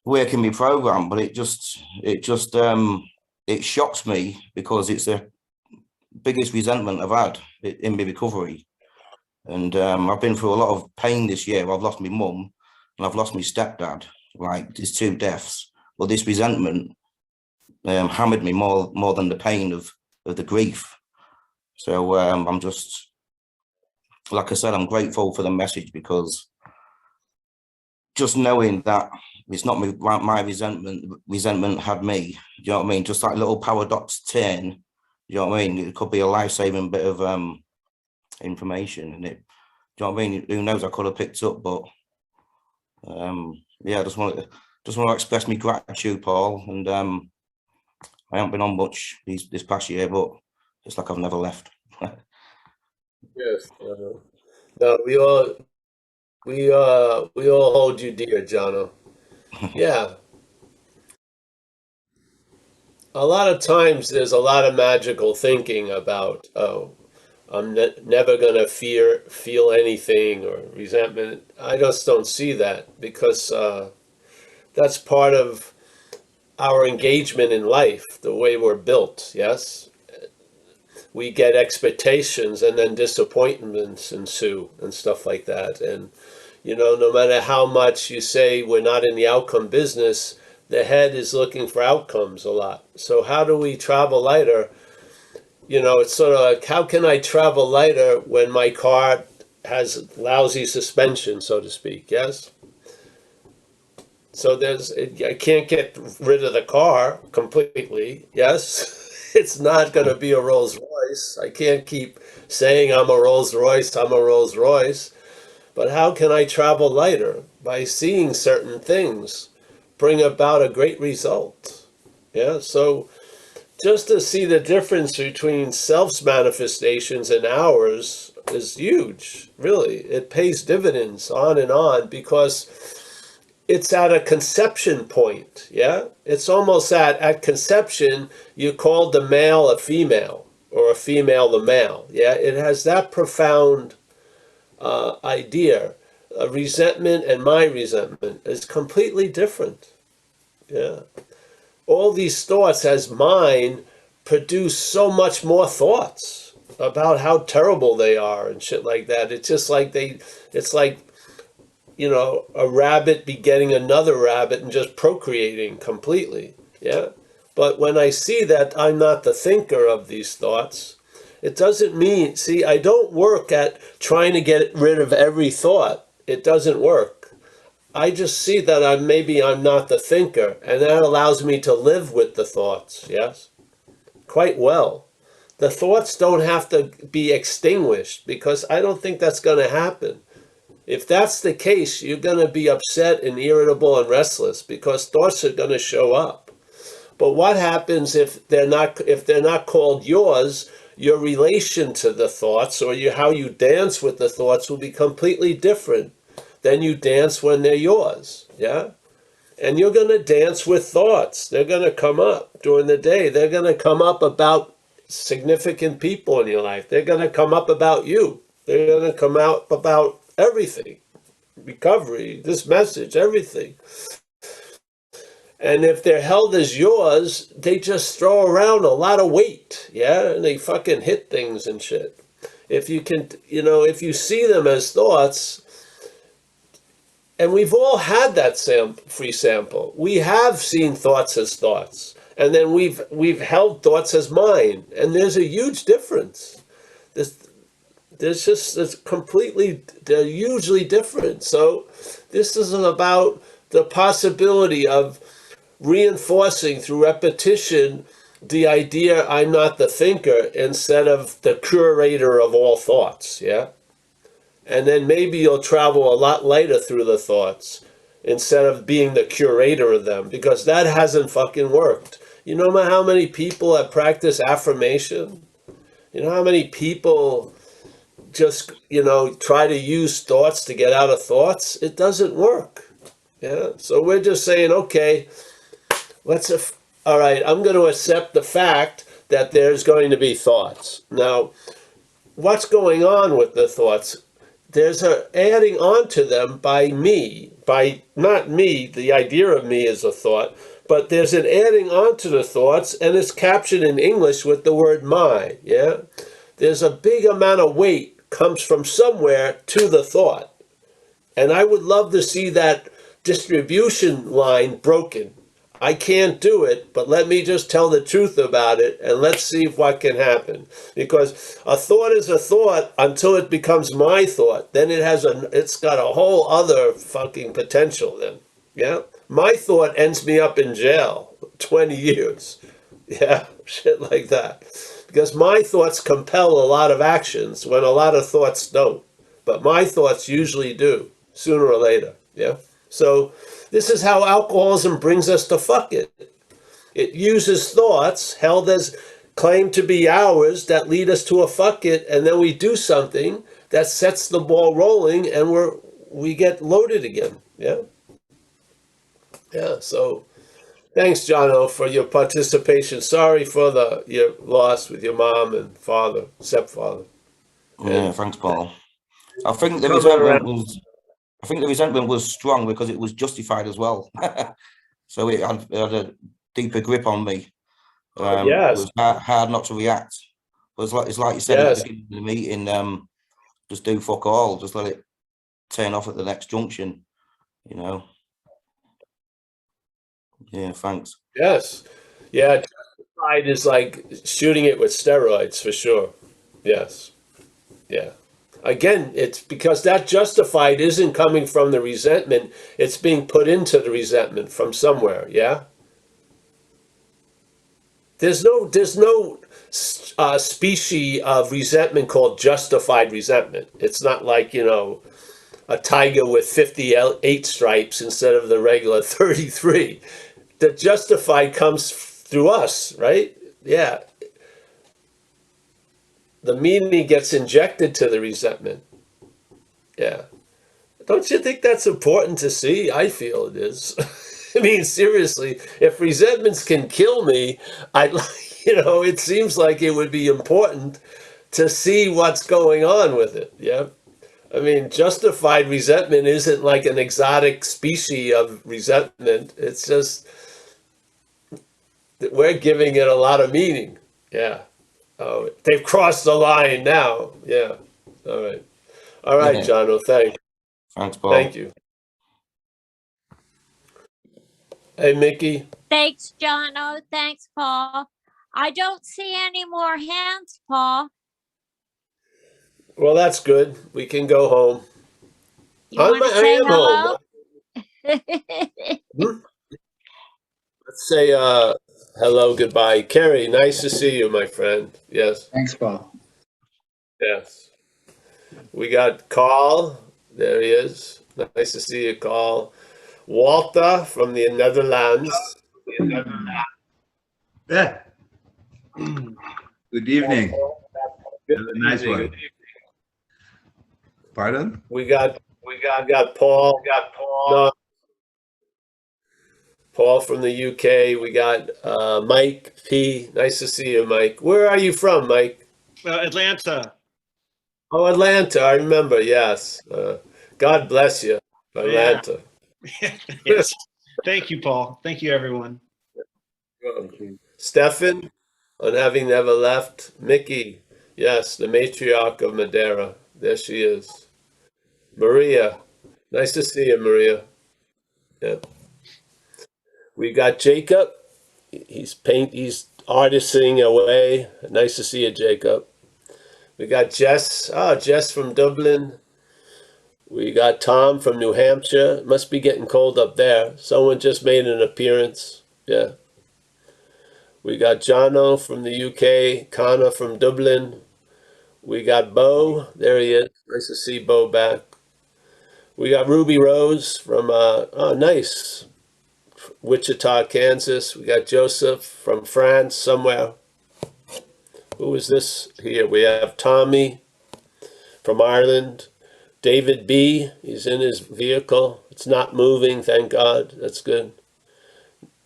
working my program, but it shocks me because it's the biggest resentment I've had in my recovery. And I've been through a lot of pain this year. I've lost my mum and I've lost my stepdad, like there's 2 deaths. But this resentment hammered me more than the pain of the grief. So I'm just, like I said, I'm grateful for the message, because just knowing that it's not my resentment had me, do you know what I mean? Just like little paradox turn, you know what I mean? It could be a life-saving bit of information, and it, do you know what I mean? Who knows, I could have picked up, but yeah, I just want to express my gratitude, Paul, and I haven't been on much this past year, but it's like I've never left. Yes. No, we all hold you dear, Jono. Yeah. A lot of times there's a lot of magical thinking about, oh, I'm never gonna feel anything or resentment. I just don't see that, because that's part of our engagement in life, the way we're built. Yes, we get expectations and then disappointments ensue and stuff like that. And no matter how much you say we're not in the outcome business, the head is looking for outcomes a lot. So how do we travel lighter? It's sort of like, how can I travel lighter when my car has lousy suspension, so to speak? Yes. So I can't get rid of the car completely. Yes. It's not going to be a Rolls Royce. I can't keep saying I'm a Rolls Royce, I'm a Rolls Royce. But how can I travel lighter? By seeing certain things bring about a great result. Yeah. So just to see the difference between self's manifestations and ours is huge, really. It pays dividends on, because it's at a conception point, yeah? It's almost at conception, you called the male a female, or a female the male, yeah? It has that profound idea. Resentment and my resentment is completely different. Yeah. All these thoughts as mine produce so much more thoughts about how terrible they are and shit like that. It's just like it's like, you know, a rabbit begetting another rabbit and just procreating completely. Yeah. But when I see that I'm not the thinker of these thoughts, it doesn't mean, see, I don't work at trying to get rid of every thought. It doesn't work. I just see that I'm not the thinker, and that allows me to live with the thoughts, yes? Quite well. The thoughts don't have to be extinguished, because I don't think that's going to happen. If that's the case, you're going to be upset and irritable and restless, because thoughts are going to show up. But what happens if they're not called yours? Your relation to the thoughts, or how you dance with the thoughts, will be completely different than you dance when they're yours. Yeah? And you're going to dance with thoughts. They're going to come up during the day. They're going to come up about significant people in your life. They're going to come up about you. They're going to come out about everything. Recovery, this message, everything. And if they're held as yours, they just throw around a lot of weight, yeah? And they fucking hit things and shit. If you can, you know, if you see them as thoughts, and we've all had that free sample. We have seen thoughts as thoughts. And then we've held thoughts as mine. And there's a huge difference. They're hugely different. So this is about the possibility of reinforcing through repetition the idea I'm not the thinker instead of the curator of all thoughts, yeah? And then maybe you'll travel a lot lighter through the thoughts instead of being the curator of them, because that hasn't fucking worked. You know how many people have practiced affirmation? You know how many people just, you know, try to use thoughts to get out of thoughts? It doesn't work. Yeah. So we're just saying, okay, all right, I'm going to accept the fact that there's going to be thoughts. Now, what's going on with the thoughts? There's a adding on to them by not me, the idea of me is a thought, but there's an adding on to the thoughts, and it's captured in English with the word my, yeah? There's a big amount of weight comes from somewhere to the thought. And I would love to see that distribution line broken. I can't do it, but let me just tell the truth about it, and let's see what can happen. Because a thought is a thought until it becomes my thought. Then it's got a whole other fucking potential then. Yeah? My thought ends me up in jail 20 years. Yeah, shit like that. Because my thoughts compel a lot of actions when a lot of thoughts don't. But my thoughts usually do, sooner or later. Yeah? So this is how alcoholism brings us to fuck it. It uses thoughts held as claimed to be ours that lead us to a fuck it, and then we do something that sets the ball rolling, and we get loaded again. Yeah? Yeah, so thanks, Jono, for your participation. Sorry for your loss with your mom and father, stepfather. Yeah, thanks, Paul. I think the resentment was strong because it was justified as well. So it had a deeper grip on me. Yes. It was hard not to react. But it's like you said at the beginning of the meeting, just do fuck all. Just let it turn off at the next junction, you know. Yeah, thanks. Yes. Yeah, justified is like shooting it with steroids for sure. Yes. Yeah. Again, it's because that justified isn't coming from the resentment. It's being put into the resentment from somewhere. Yeah. There's no species of resentment called justified resentment. It's not like, you know, a tiger with 58 stripes instead of the regular 33. The justified comes through us, right? Yeah. The meaning gets injected to the resentment. Yeah. Don't you think that's important to see? I feel it is. I mean, seriously, if resentments can kill me, it seems like it would be important to see what's going on with it. Yeah. I mean, justified resentment isn't like an exotic species of resentment. It's just that we're giving it a lot of meaning. Yeah. Oh, they've crossed the line now. Yeah. All right. All right, Yeah. John. Thanks. Thanks, Paul. Thank you. Hey, Mickey. Thanks, Jono. Thanks, Paul. I don't see any more hands, Paul. Well, that's good. We can go home. You want to I say am hello? home. Let's say hello, goodbye. Kerry, nice to see you, my friend. Yes. Thanks, Paul. Yes. We got Carl. There he is. Nice to see you, Carl. Walter from the Netherlands. Yeah. Good evening. Good Have a nice evening. one. Pardon? We got Paul. No, Paul from the UK. We got Mike P. Nice to see you, Mike. Where are you from, Mike? Atlanta. Oh, Atlanta. I remember. Yes. God bless you, Atlanta. Yes. Thank you, Paul. Thank you, everyone. Stefan, on having never left. Mickey, yes, the matriarch of Madeira. There she is. Maria, nice to see you, Maria. Yeah. We got Jacob. He's artisting away. Nice to see you, Jacob. We got Jess. Jess from Dublin. We got Tom from New Hampshire. It must be getting cold up there. Someone just made an appearance. Yeah. We got Jono from the UK, Connor from Dublin. We got Bo. There he is. Nice to see Bo back. We got Ruby Rose from, nice, Wichita, Kansas. We got Joseph from France somewhere. Who is this here? We have Tommy from Ireland. David B. He's in his vehicle. It's not moving, thank God. That's good.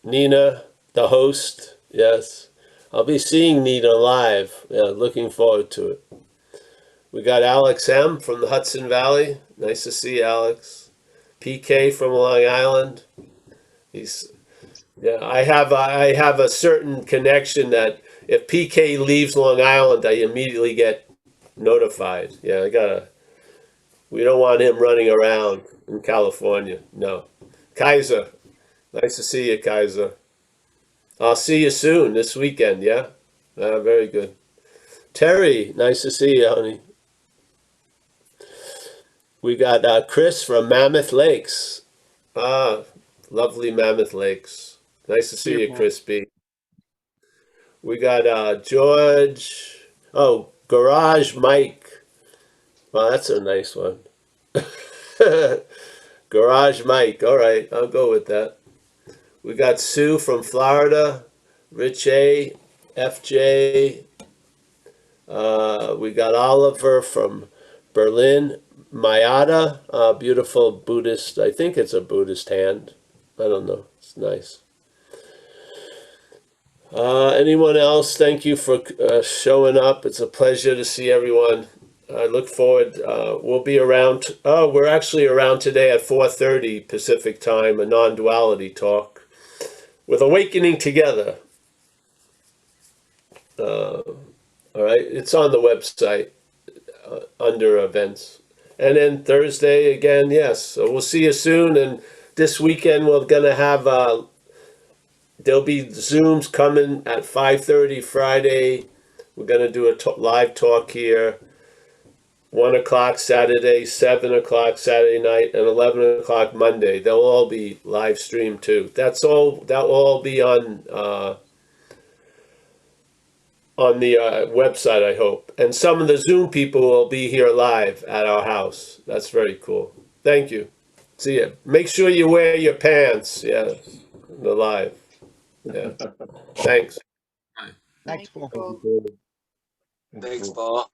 Nina, the host. Yes. I'll be seeing Nina live. Yeah, looking forward to it. We got Alex M. from the Hudson Valley. Nice to see you, Alex. PK from Long Island. I have a certain connection that if PK leaves Long Island, I immediately get notified. Yeah, we don't want him running around in California. No. Kaiser. Nice to see you, Kaiser. I'll see you soon this weekend, yeah? Very good. Terry, nice to see you, honey. We got Chris from Mammoth Lakes. Lovely Mammoth Lakes. Nice to see you, Chris B. We got George. Oh, Garage Mike. Well, that's a nice one. Garage Mike. All right, I'll go with that. We got Sue from Florida. Rich A. FJ. We got Oliver from Berlin. Mayada, beautiful Buddhist. I think it's a Buddhist hand. I don't know. It's nice. Anyone else? Thank you for showing up. It's a pleasure to see everyone. I look forward. We'll be around. We're actually around today at 4:30 Pacific time, a non-duality talk with Awakening Together. All right, it's on the website under events. And then Thursday again, yes. So we'll see you soon. And this weekend we're gonna have there'll be Zooms coming at 5:30 Friday. We're gonna do a live talk here. 1 o'clock Saturday, 7 o'clock Saturday night, and 11 o'clock Monday. They'll all be live streamed too. That will all be on the website, I hope. And some of the Zoom people will be here live at our house. That's very cool. Thank you. See ya. Make sure you wear your pants. Yeah, the live. Yeah. Thanks. Thanks, Paul. Thanks, Paul.